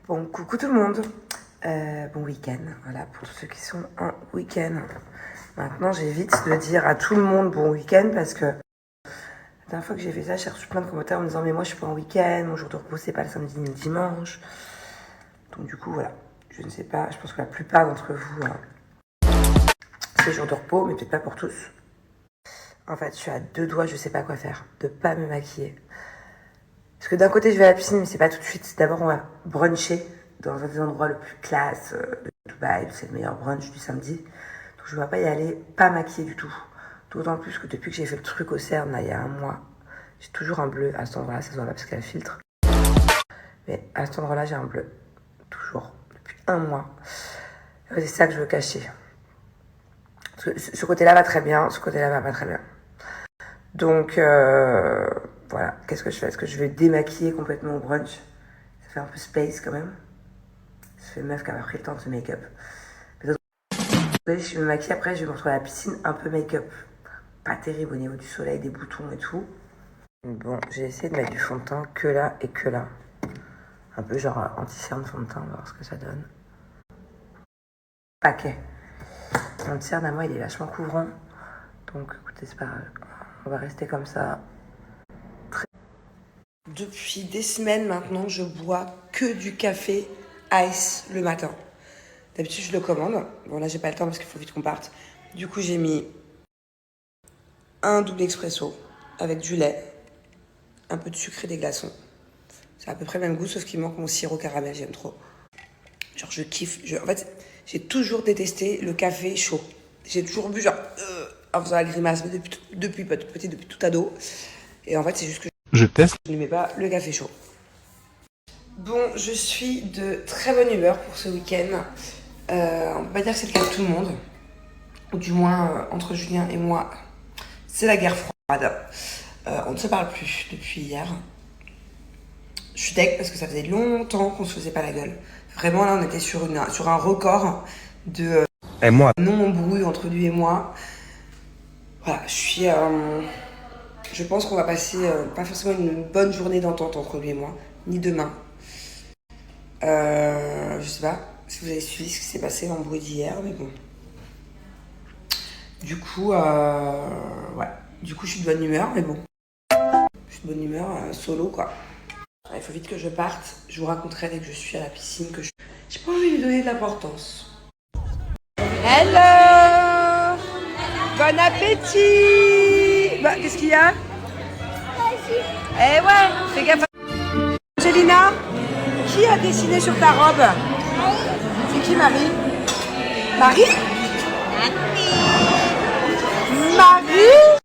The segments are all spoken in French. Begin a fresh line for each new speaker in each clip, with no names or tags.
Bon, coucou tout le monde. Bon week-end, voilà, pour tous ceux qui sont en week-end. Maintenant, j'évite de dire à tout le monde bon week-end parce que la dernière fois que j'ai fait ça, j'ai reçu plein de commentaires en me disant mais moi je suis pas en week-end, mon jour de repos c'est pas le samedi ni le dimanche. Donc du coup, voilà, je ne sais pas, je pense que la plupart d'entre vous, c'est jour de repos, mais peut-être pas pour tous. En fait, je suis à deux doigts, je sais pas quoi faire, de pas me maquiller. Parce que d'un côté, je vais à la piscine, mais c'est pas tout de suite. D'abord, on va bruncher dans un des endroits le plus classe de Dubaï. C'est le meilleur brunch du samedi. Donc, je ne vais pas y aller, pas maquillée du tout. D'autant plus que depuis que j'ai fait le truc au CERN, là, il y a un mois, j'ai toujours un bleu à cet endroit-là. Ça se voit pas parce qu'il y a le filtre. Mais à cet endroit-là, j'ai un bleu. Toujours. Depuis un mois. C'est ça que je veux cacher. Parce que ce côté-là va très bien, ce côté-là va pas très bien. Donc, voilà, qu'est-ce que je fais? Est-ce que je vais démaquiller complètement au brunch? Ça fait un peu space quand même. Ça fait meuf qui a pas pris le temps de se make-up. Si je me maquille après, je vais me retrouver à la piscine un peu make-up. Pas terrible au niveau du soleil, des boutons et tout. Bon, j'ai essayé de mettre du fond de teint que là et que là. Un peu genre anti-cerne fond de teint, on va voir ce que ça donne. Paquet. Mon cerne à moi, il est vachement couvrant. Donc, écoutez, c'est pas grave. On va rester comme ça. Depuis des semaines maintenant, je bois que du café ice le matin. D'habitude, je le commande. Bon, là, j'ai pas le temps parce qu'il faut vite qu'on parte. Du coup, j'ai mis un double expresso avec du lait, un peu de sucre et des glaçons. C'est à peu près le même goût, sauf qu'il manque mon sirop caramel, j'aime trop. Genre, je kiffe. En fait, j'ai toujours détesté le café chaud. J'ai toujours bu genre en faisant la grimace depuis tout ado. Et en fait, c'est juste que
je teste.
Je n'aimais pas le café chaud. Bon, je suis de très bonne humeur pour ce week-end. On peut pas dire que c'est le cas de tout le monde. Ou du moins, entre Julien et moi, c'est la guerre froide. On ne se parle plus depuis hier. Je suis deg parce que ça faisait longtemps qu'on se faisait pas la gueule. Vraiment, là, on était sur un record de non-embrouille entre lui et moi. Voilà, je pense qu'on va passer pas forcément une bonne journée d'entente entre lui et moi, ni demain. Je sais pas si vous avez suivi ce qui s'est passé l'embrouille d'hier, mais bon. Du coup, ouais. Du coup, je suis de bonne humeur, mais bon. Je suis de bonne humeur solo, quoi. Il faut vite que je parte. Je vous raconterai dès que je suis à la piscine que j'ai pas envie de lui donner de l'importance. Hello! Bon appétit! Bah, qu'est-ce qu'il y a? Eh ouais, fais gaffe. Angelina, qui a dessiné sur ta robe? C'est qui, Marie? Marie? Marie?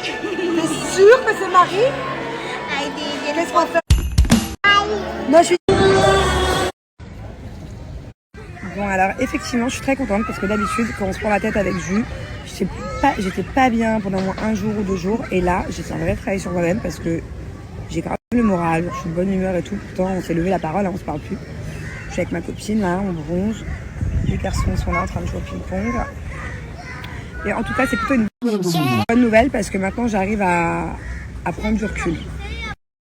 T'es sûre que c'est Marie? Qu'est-ce qu'on fait? Non, je suis... Bon, alors, effectivement, je suis très contente parce que d'habitude, quand on se prend la tête avec Jus, j'étais pas bien pendant au moins un jour ou 2 jours. Et là, j'ai un vrai travail sur moi-même parce que j'ai grave le moral, je suis de bonne humeur et tout. Pourtant, on s'est levé la parole, hein, on se parle plus. Je suis avec ma copine, là, on bronze. Les garçons sont là en train de jouer au ping-pong. Et en tout cas, c'est plutôt une bonne nouvelle parce que maintenant, j'arrive à prendre du recul.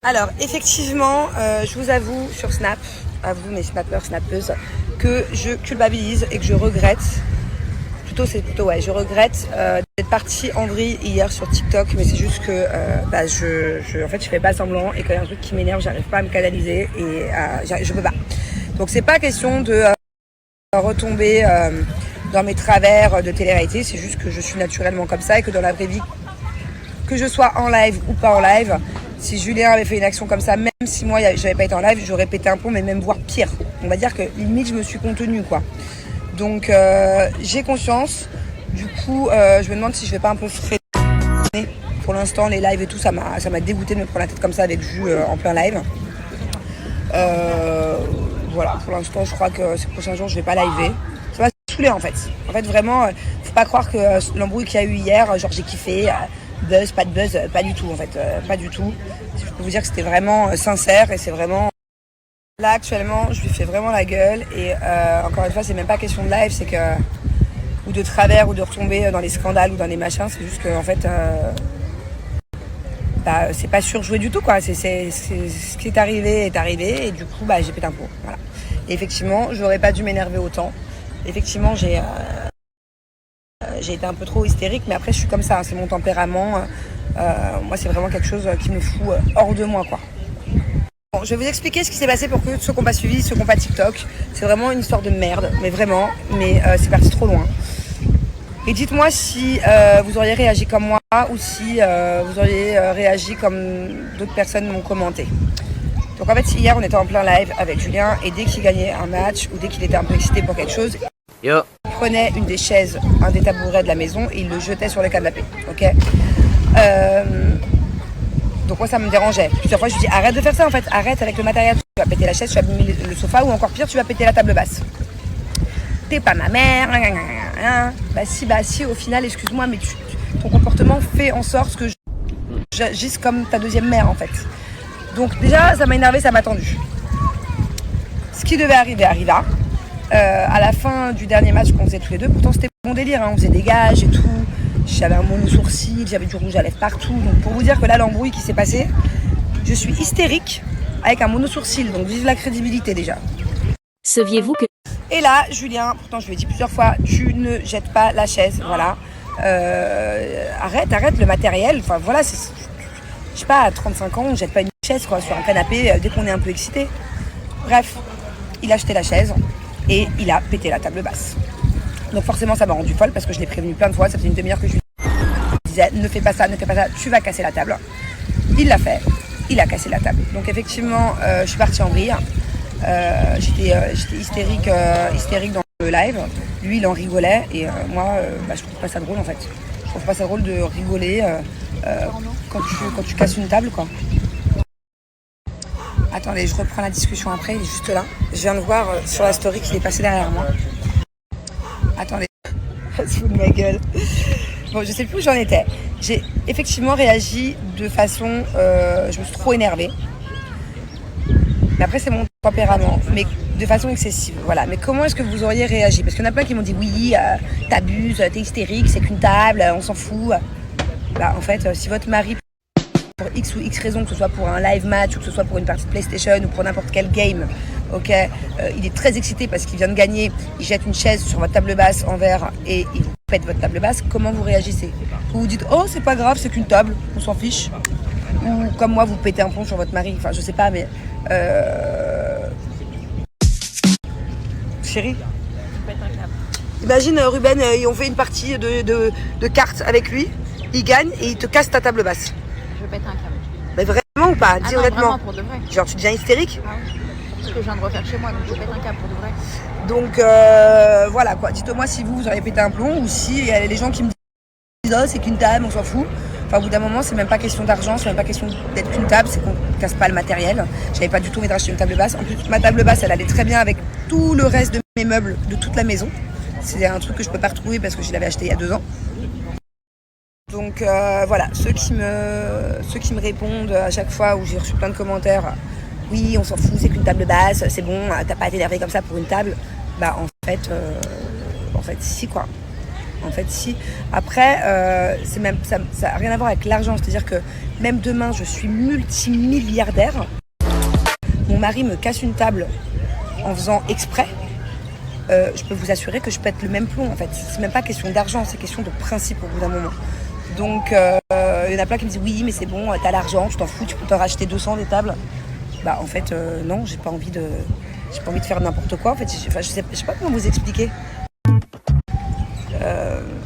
Alors, effectivement, je vous avoue sur Snap, à vous mes snappeurs, snappeuses, que je culpabilise et que je regrette. Je regrette d'être partie en vrille hier sur TikTok, mais c'est juste que en fait, je fais pas semblant et quand il y a un truc qui m'énerve, j'arrive pas à me canaliser et je peux pas. Donc c'est pas question de retomber dans mes travers de télé-réalité, c'est juste que je suis naturellement comme ça et que dans la vraie vie, que je sois en live ou pas en live, si Julien avait fait une action comme ça, même si moi j'avais pas été en live, j'aurais pété un plomb, mais même voire pire. On va dire que limite je me suis contenue, quoi. Donc j'ai conscience. Du coup, je me demande si je vais pas un peu freiner. Pour l'instant, les lives et tout, ça m'a dégoûté de me prendre la tête comme ça avec Jus en plein live. Voilà, pour l'instant, je crois que ces prochains jours, je vais pas liver. Ça va se saouler en fait. En fait, vraiment, faut pas croire que l'embrouille qu'il y a eu hier, genre j'ai kiffé, buzz, pas de buzz, pas du tout en fait, pas du tout. Je peux vous dire que c'était vraiment sincère et c'est vraiment... Là actuellement je lui fais vraiment la gueule et encore une fois c'est même pas question de live, c'est que ou de travers ou de retomber dans les scandales ou dans les machins, c'est juste que en fait bah, c'est pas surjoué du tout, quoi. Ce qui est arrivé, et du coup, bah, j'ai pété un plomb. Voilà. Et effectivement, j'aurais pas dû m'énerver autant. Effectivement, j'ai été un peu trop hystérique, mais après, je suis comme ça, hein, c'est mon tempérament. Moi, c'est vraiment quelque chose qui me fout hors de moi, quoi. Bon, je vais vous expliquer ce qui s'est passé pour que ceux qui n'ont pas suivi, ceux qui n'ont pas TikTok. C'est vraiment une histoire de merde, mais vraiment, c'est parti trop loin. Et dites-moi si vous auriez réagi comme moi ou si vous auriez réagi comme d'autres personnes m'ont commenté. Donc en fait, hier, on était en plein live avec Julien et dès qu'il gagnait un match ou dès qu'il était un peu excité pour quelque chose, il prenait une des chaises, un des tabourets de la maison et il le jetait sur le canapé. Ok. Donc moi, ça me dérangeait. Plusieurs fois, je lui dis arrête de faire ça en fait, arrête avec le matériel. Tu vas péter la chaise, tu vas abîmer le sofa ou encore pire, tu vas péter la table basse. T'es pas ma mère. Bah si, au final, excuse-moi, mais ton comportement fait en sorte que j'agisse comme ta deuxième mère en fait. Donc déjà, ça m'a énervé, ça m'a tendu. Ce qui devait arriver arriva. À la fin du dernier match qu'on faisait tous les deux, pourtant c'était mon délire, hein, on faisait des gages et tout. J'avais un mono-sourcil, j'avais du rouge à lèvres partout. Donc pour vous dire que là, l'embrouille qui s'est passée, je suis hystérique avec un mono-sourcil. Donc vive la crédibilité déjà.
Saviez-vous que...
Et là, Julien, pourtant je lui ai dit plusieurs fois, tu ne jettes pas la chaise, voilà. Arrête le matériel. Enfin voilà, je sais pas, à 35 ans, on jette pas une chaise quoi, sur un canapé dès qu'on est un peu excité. Bref, il a jeté la chaise et il a pété la table basse. Donc forcément, ça m'a rendu folle parce que je l'ai prévenu plein de fois. Ça faisait une demi-heure que je lui disais ne fais pas ça, tu vas casser la table. Il l'a fait, il a cassé la table. Donc effectivement, je suis partie en vrille. J'étais hystérique dans le live. Lui, il en rigolait et moi, je trouve pas ça drôle en fait. Je trouve pas ça drôle de rigoler quand tu casses une table, quoi. Attendez, je reprends la discussion après, il est juste là. Je viens de voir sur la story qu'il est passé derrière moi. Attendez, ça se fout de ma gueule. Bon, je sais plus où j'en étais. J'ai effectivement réagi de façon... je me suis trop énervée. Mais après, c'est mon tempérament, mais de façon excessive. Voilà. Mais comment est-ce que vous auriez réagi? Parce qu'il y en a plein qui m'ont dit oui, t'abuses, t'es hystérique, c'est qu'une table, on s'en fout. Bah, en fait, si votre mari, pour X ou X raison, que ce soit pour un live match ou que ce soit pour une partie de PlayStation ou pour n'importe quel game, ok, il est très excité parce qu'il vient de gagner, il jette une chaise sur votre table basse en verre et il vous pète votre table basse, comment vous réagissez? Vous vous dites oh c'est pas grave, c'est qu'une table, on s'en fiche? Ou comme moi vous pétez un plomb sur votre mari, enfin je sais pas mais chérie, imagine Ruben, on fait une partie de cartes avec lui, il gagne et il te casse ta table basse.
Je pète un câble.
Mais vraiment ou pas? Dis honnêtement.
Vraiment, pour de vrai.
Genre tu deviens hystérique?
Ah oui. C'est ce que je viens de refaire chez moi, donc je pète un câble pour de vrai.
Donc voilà quoi, dites-moi si vous auriez pété un plomb ou si il y a les gens qui me disent oh c'est qu'une table, on s'en fout. Enfin au bout d'un moment c'est même pas question d'argent, c'est même pas question d'être qu'une table, c'est qu'on casse pas le matériel. J'avais pas du tout envie de racheter une table basse. En plus ma table basse elle allait très bien avec tout le reste de mes meubles de toute la maison. C'est un truc que je peux pas retrouver parce que je l'avais acheté il y a 2 ans. Donc voilà, ceux qui me répondent à chaque fois où j'ai reçu plein de commentaires, oui on s'en fout, c'est qu'une table basse, c'est bon, t'as pas à t'énerver comme ça pour une table. Bah en fait si quoi. En fait si. Après c'est même ça a rien à voir avec l'argent, c'est-à-dire que même demain je suis multimilliardaire, mon mari me casse une table en faisant exprès. Je peux vous assurer que je pète le même plomb en fait. C'est même pas question d'argent, c'est question de principe au bout d'un moment. Donc il y en a plein qui me disent oui mais c'est bon, t'as l'argent, tu t'en fous, tu peux t'en racheter 200 des tables. Bah en fait non, j'ai pas envie de faire n'importe quoi en fait. Je sais pas comment vous expliquer.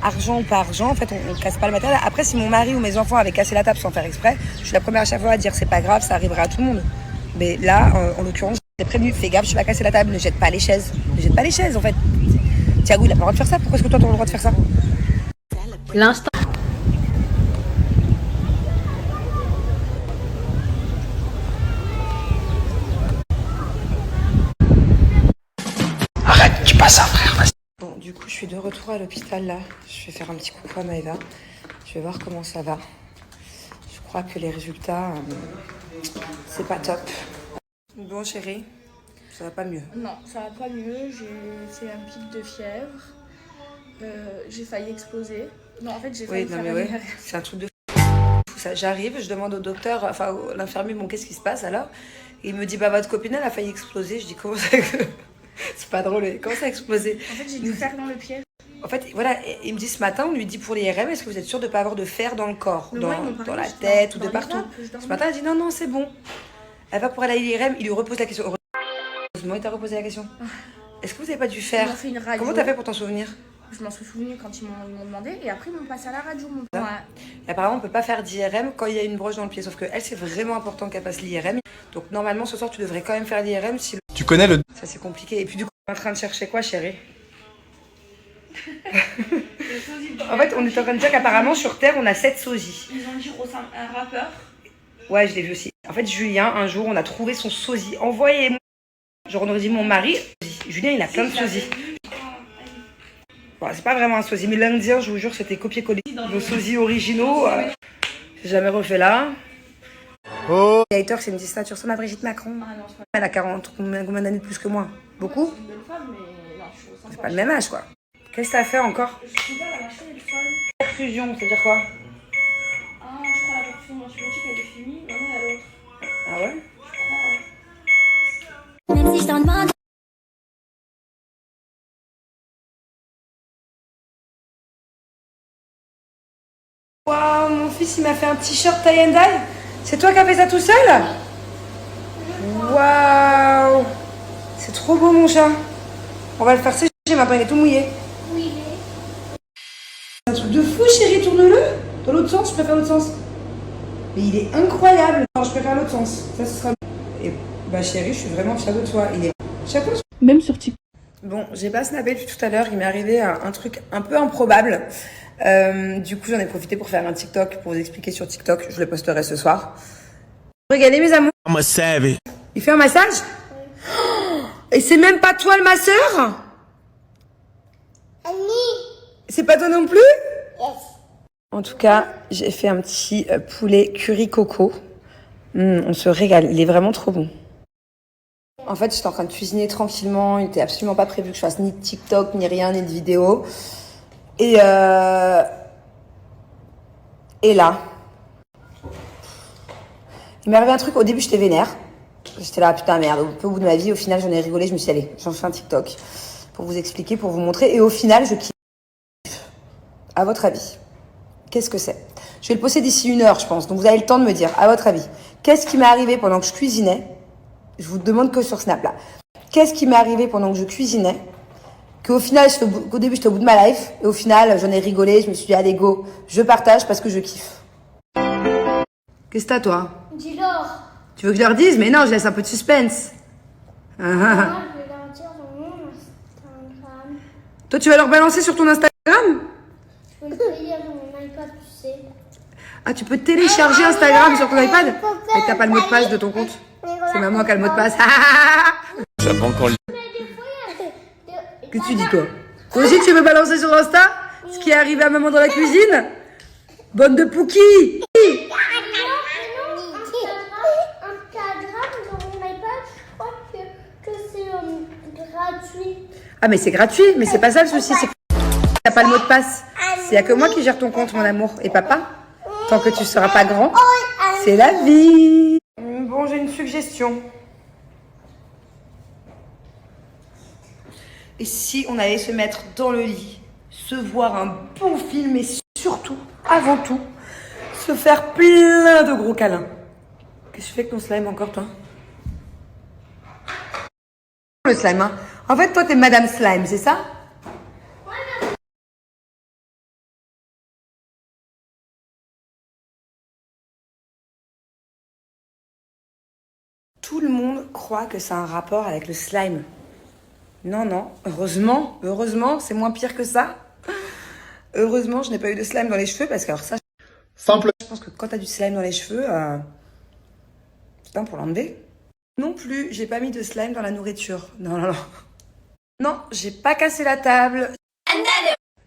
Argent ou pas argent, en fait on casse pas le matériel. Après si mon mari ou mes enfants avaient cassé la table sans faire exprès, je suis la première à chaque fois à dire c'est pas grave, ça arrivera à tout le monde. Mais là en l'occurrence j'ai prévenu, fais gaffe, je vais casser la table, ne jette pas les chaises. Ne jette pas les chaises en fait. Thiago il a pas le droit de faire ça, pourquoi est-ce que toi t'as le droit de faire ça?
L'instant.
Arrête, tu pas ça, frère, vas-y.
Bon, du coup, je suis de retour à l'hôpital là. Je vais faire un petit coucou à Maëva. Je vais voir comment ça va. Je crois que les résultats, c'est pas top. Bon, chérie, ça va pas mieux.
Non, ça va pas mieux. J'ai fait un pic de fièvre. J'ai failli exploser. Non, en fait, j'ai failli faire une
ouais,
IRM.
c'est un truc de fou ça. J'arrive, je demande au docteur, enfin l'infirmier, bon qu'est-ce qui se passe alors? Et il me dit bah votre copine elle a failli exploser. Je dis comment ça c'est pas drôle, comment ça a explosé?
En fait, j'ai du fer dans le pied.
En fait, voilà, il me dit ce matin, on lui dit pour l'IRM, est-ce que vous êtes sûr de ne pas avoir de fer dans le corps,
Mais
dans,
moi, ils m'ont
dans
parlé,
la
je
tête
dors
ou de
dans les
partout?
nappes, je dors
Ce matin, elle dit non, non, c'est bon. Elle va pour aller à l'IRM, il lui repose la question. Heureusement, il t'a reposé la question. Est-ce que vous n'avez pas du
Ils
fer?
m'ont fait une radio.
Comment t'as fait pour t'en souvenir?
Je m'en suis souvenu quand ils m'ont demandé et après ils m'ont passé à la radio.
Et apparemment, on ne peut pas faire d'IRM quand il y a une broche dans le pied, sauf que elle, c'est vraiment important qu'elle passe l'IRM. Donc normalement, ce soir, tu devrais quand même faire l'IRM si
Tu connais le...
ça c'est compliqué. Et puis du coup, on est en train de chercher quoi, chérie? En fait, on est en train de dire qu'apparemment, sur Terre, on a 7 sosies.
Ils ont dit un rappeur.
Ouais, je l'ai vu aussi. En fait, Julien, un jour, on a trouvé son sosie. Envoyez-moi. Genre, on aurait dit mon mari. Julien, il a plein de sosies. Bon, c'est pas vraiment un sosie, mais l'Indien, je vous jure, c'était copier-coller. Nos sosies originaux, j'ai jamais refait là.
Oh.
Les haters, c'est une disent ça, tu ressembles à Brigitte Macron.
Ah non, c'est pas
Elle a 40, combien d'années de plus que moi? Beaucoup?
une belle femme, mais non, je suis au
C'est pas le même âge, quoi. Qu'est-ce que t'as fait encore?
Je suis là, la machine elle est folle.
Perfusion, c'est-à-dire quoi?
Ah, je crois la perfusion antibiotique elle est finie, non, il y a l'autre.
Ah ouais?
Je crois.
Même si je t'en demande.
Waouh, mon fils, il m'a fait un t-shirt tie and dye. C'est toi qui as fait ça tout seul? Waouh, c'est trop beau, mon chat. On va le faire sécher maintenant, il est tout mouillé.
Oui,
C'est un truc de fou, chérie, tourne-le. Dans l'autre sens, je préfère l'autre sens. Mais il est incroyable. Non, je préfère l'autre sens. Ça, ce sera... Et bah, chérie, je suis vraiment fière de toi. Il est... Chaque fois...
Même sur TikTok.
Bon, j'ai pas snappé depuis tout à l'heure. Il m'est arrivé un truc un peu improbable. Du coup, j'en ai profité pour faire un TikTok, pour vous expliquer sur TikTok. Je le posterai ce soir. Regardez, mes amours.
I'm a savage.
Il fait un massage? Oh, et c'est même pas toi le masseur? C'est pas toi non plus? En tout cas, j'ai fait un petit poulet curry coco. On se régale, il est vraiment trop bon. En fait, j'étais en train de cuisiner tranquillement. Il n'était absolument pas prévu que je fasse ni de TikTok, ni rien, ni de vidéo. Et là, il m'est arrivé un truc. Au début, j'étais vénère. J'étais là, putain, merde. Au bout de ma vie, au final, j'en ai rigolé. Je me suis dit, allez, j'en fais un TikTok pour vous expliquer, pour vous montrer. Et au final, je kiffe. À votre avis, qu'est-ce que c'est? Je vais le poster d'ici 1 heure, je pense. Donc, vous avez le temps de me dire, à votre avis, qu'est-ce qui m'est arrivé pendant que je cuisinais? Je vous demande que sur Snap, là. Qu'est-ce qui m'est arrivé pendant que je cuisinais? Qu'au final, qu'au début, j'étais au bout de ma life. Et au final, j'en ai rigolé. Je me suis dit, allez, go, je partage parce que je kiffe. Qu'est-ce que t'as, toi?
dis-leur.
Tu veux que je leur dise? Mais non, je laisse un peu de suspense.
Moi, je vais leur dire dans mon Instagram.
Toi, tu vas leur balancer sur ton Instagram?
Je peux le payer dans mon iPad, tu sais.
Ah, tu peux télécharger Instagram sur ton iPad? Mais t'as pas le mot de passe de ton compte? C'est maman qui a le mot de passe.
J'apprends quand...
Qu'est-ce que tu dis, toi? Toi aussi, tu veux balancer sur Insta ce qui est arrivé à maman dans la cuisine? Bonne de Pouki!
Instagram, dans mon iPad, je crois que c'est gratuit.
Ah, mais c'est gratuit, mais c'est pas ça le souci, c'est que t'as pas le mot de passe. C'est y a que moi qui gère ton compte, mon amour, et papa. Tant que tu seras pas grand, c'est la vie. Bon, j'ai une suggestion. Et si on allait se mettre dans le lit, se voir un bon film et surtout, avant tout, se faire plein de gros câlins. Qu'est-ce que tu fais avec ton slime encore, toi? Le slime, hein. En fait, toi, t'es Madame Slime, c'est ça? Tout le monde croit que ça a un rapport avec le slime. Non, non, heureusement, c'est moins pire que ça. Heureusement, je n'ai pas eu de slime dans les cheveux parce que alors ça,
Simple.
je pense que quand t'as du slime dans les cheveux, putain, pour l'enlever. Non plus, j'ai pas mis de slime dans la nourriture. Non, non, non. Non, j'ai pas cassé la table.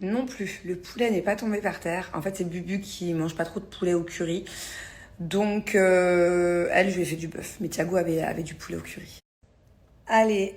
Non plus, le poulet n'est pas tombé par terre. En fait, c'est Bubu qui mange pas trop de poulet au curry. Donc, elle, je lui ai fait du bœuf. Mais Thiago avait du poulet au curry. Allez,